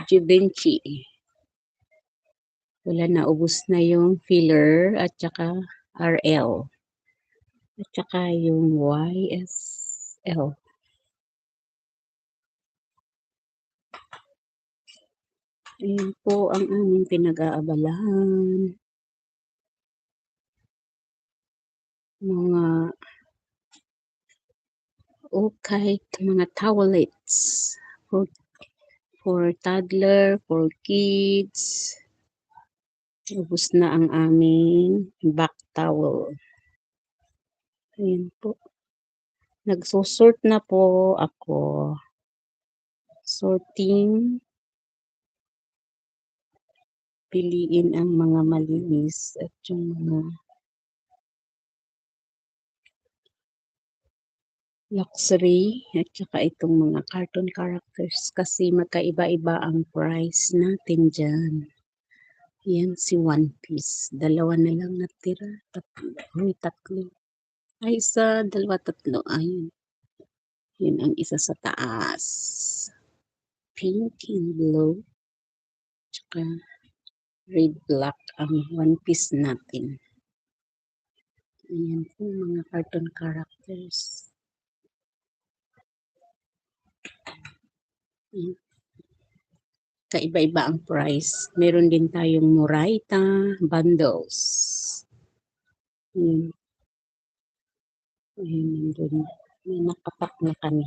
Givenchy. Wala na, ubos na yung filler at saka RL. At saka yung YSL. Ayan po ang aming pinag-aabalahan. Mga mga towelettes for toddler, for kids. Ubos na ang aming back towel. Ayan po. Nagsusort na po ako. Sorting. Piliin ang mga malinis at yung mga luxury at saka itong mga cartoon characters kasi magkaiba-iba ang price natin dyan. Yan si One Piece. Dalawa na lang natira. Tatlo. Ay, isa, dalawa, tatlo. Ayun. Yun ang isa sa taas. Pink and blue. Tsaka red, black ang One Piece natin. Ayan po mga cartoon characters. Ayan. Kaiba-iba ang price. Meron din tayong Moraita bundles. Ayan. Ayan, nandun. May nakapak na kami.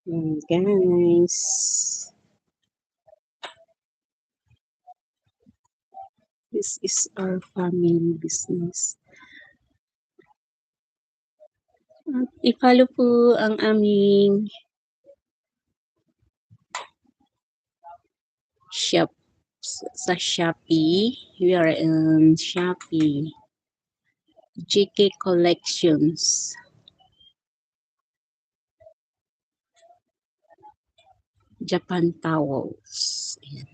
Ayan, guys. This is our family business. At i-follow po ang aming shop sa Shopee. We are in Shopee. GK Collections. Japan Towels. Ayan.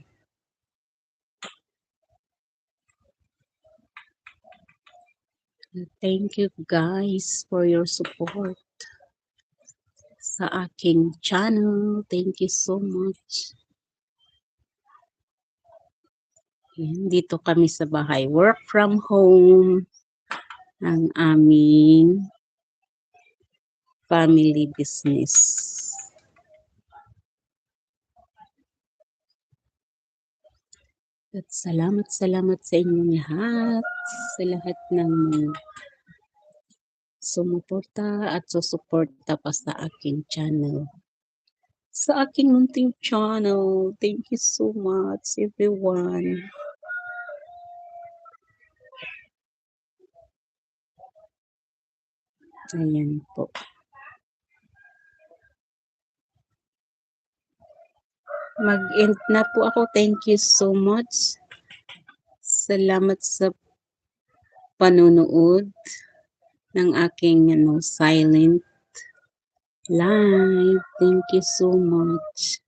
Thank you guys for your support sa aking channel. Thank you so much. Ayan, dito kami sa bahay. Work from home ang aming family business. At salamat sa inyong lahat, sa lahat ng sumuporta at susuporta pa sa aking channel. Sa aking munting channel, thank you so much everyone. Ayan po. Mag-end na po ako. Thank you so much. Salamat sa panonood ng aking silent live. Thank you so much.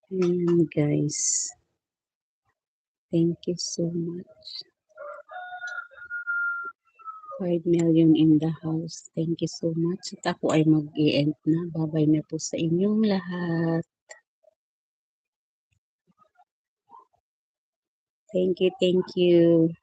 Ayan guys. Thank you so much. 5 million in the house. Thank you so much. At ako ay mag-i-end na. Bye-bye na po sa inyong lahat. Thank you, thank you.